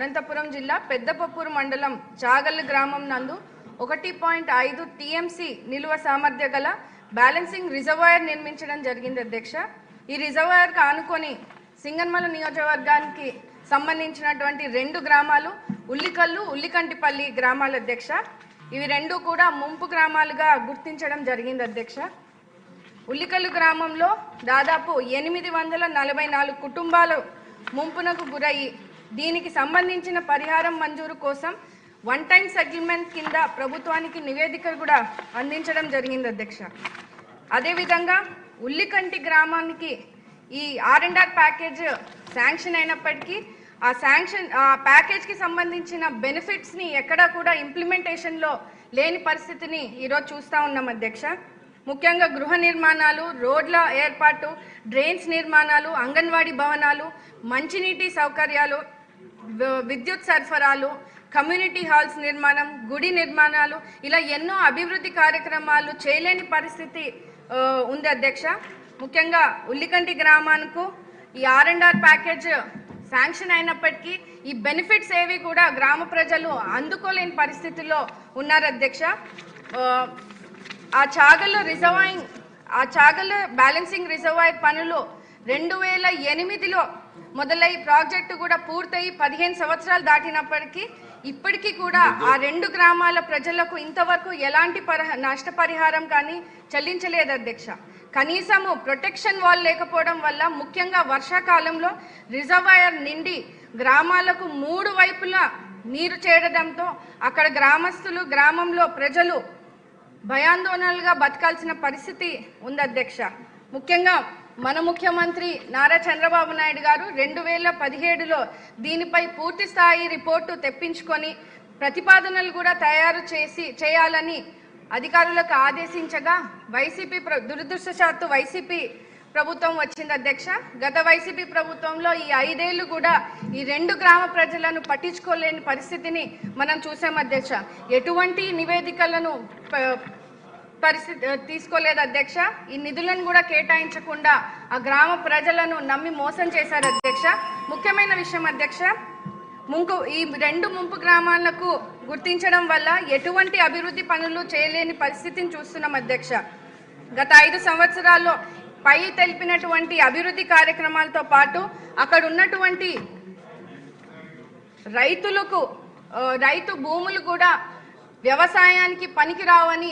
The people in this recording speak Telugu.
అనంతపురం జిల్లా పెద్దపప్పూరు మండలం చాగల్లు గ్రామం నందు 1.5 టీఎంసీ నిలువ సామర్థ్య గల బ్యాలెన్సింగ్ రిజర్వాయర్ నిర్మించడం జరిగింది అధ్యక్ష। ఈ రిజర్వాయర్ కు ఆనుకొని సింగనమల నియోజకవర్గానికి సంబంధించినటువంటి రెండు గ్రామాలు ఉల్లికల్లు ఉల్లికంటిపల్లి గ్రామాల అధ్యక్ష। ఇవి రెండు కూడా ముంపు గ్రామాలుగా గుర్తించడం జరిగింది అధ్యక్ష। ఉల్లికల్లు గ్రామంలో దాదాపు 844 కుటుంబాలు ముంపునకు గురయ్యి దీనికి సంబంధించిన పరిహారం మంజూరు కోసం వన్ టైం సెటిల్మెంట్ కింద ప్రభుత్వానికి నివేదిక కూడా అందించడం జరిగింది అధ్యక్ష। అదే విధంగా ఉల్లికంటి గ్రామానికి ఈ ఆర్&ఆర్ ప్యాకేజ్ శాంక్షన్ అయినప్పటికీ ఆ ప్యాకేజ్ కి సంబంధించిన బెనిఫిట్స్ ని ఎక్కడా కూడా ఇంప్లిమెంటేషన్ లో లేని పరిస్థితిని ఈరోజు చూస్తా ఉన్నాం అధ్యక్ష। ముఖ్యంగా గృహ నిర్మాణాలు, రోడ్ల ఏర్పాటు, డ్రైన్స్ నిర్మాణాలు, అంగన్వాడీ భవనాలు, మంచినీటి సౌకర్యాలు, విద్యుత్ సరఫరాలు, కమ్యూనిటీ హాల్స్ నిర్మాణం, గుడి నిర్మాణాలు, ఇలా ఎన్నో అభివృద్ధి కార్యక్రమాలు చేయలేని పరిస్థితి ఉంది అధ్యక్ష। ముఖ్యంగా ఉల్లికంటి గ్రామానికి ఈ ఆర్&ఆర్ ప్యాకేజ్ శాంక్షన్ అయినప్పటికీ ఈ బెనిఫిట్స్ ఏవి కూడా గ్రామ ప్రజలు అందుకోలేని పరిస్థితుల్లో ఉన్నారు అధ్యక్ష। ఆ చాగల్లు బ్యాలెన్సింగ్ రిజర్వాయర్ పనులు 2008లో మొదలై ప్రాజెక్టు కూడా పూర్తయి 15 సంవత్సరాలు దాటినప్పటికీ ఇప్పటికీ కూడా ఆ రెండు గ్రామాల ప్రజలకు ఇంతవరకు ఎలాంటి నష్టపరిహారం కానీ చెల్లించలేదు అధ్యక్ష। కనీసము ప్రొటెక్షన్ వాల్ లేకపోవడం వల్ల ముఖ్యంగా వర్షాకాలంలో రిజర్వాయర్ నిండి గ్రామాలకు 3 వైపులా నీరు చేరడంతో అక్కడ గ్రామస్తులు, గ్రామంలో ప్రజలు భయాందోళనలుగా బతకాల్సిన పరిస్థితి ఉంది అధ్యక్ష। ముఖ్యంగా మన ముఖ్యమంత్రి నారా చంద్రబాబు నాయుడు గారు 2017లో దీనిపై పూర్తి స్థాయి రిపోర్టు తెప్పించుకొని ప్రతిపాదనలు కూడా చేయాలని అధికారులకు ఆదేశించగా దురదృష్టవశాత్తు వైసీపీ ప్రభుత్వం వచ్చింది అధ్యక్ష। గత వైసీపీ ప్రభుత్వంలో ఈ 5 ఏళ్లు కూడా ఈ రెండు గ్రామ ప్రజలను పట్టించుకోలేని పరిస్థితిని మనం చూసాం అధ్యక్ష। ఎటువంటి నివేదికలను తీసుకోలేదు అధ్యక్ష। ఈ నిధులను కూడా కేటాయించకుండా ఆ గ్రామ ప్రజలను నమ్మి మోసం చేశారు అధ్యక్ష। ముఖ్యమైన విషయం అధ్యక్ష, ఈ రెండు ముంపు గ్రామాలకు గుర్తించడం వల్ల ఎటువంటి అభివృద్ధి పనులు చేయలేని పరిస్థితిని చూస్తున్నాం అధ్యక్ష। గత 5 సంవత్సరాల్లో పై తెలిపినటువంటి అభివృద్ధి కార్యక్రమాలతో పాటు అక్కడ ఉన్నటువంటి రైతు భూములు కూడా వ్యవసాయానికి పనికిరావని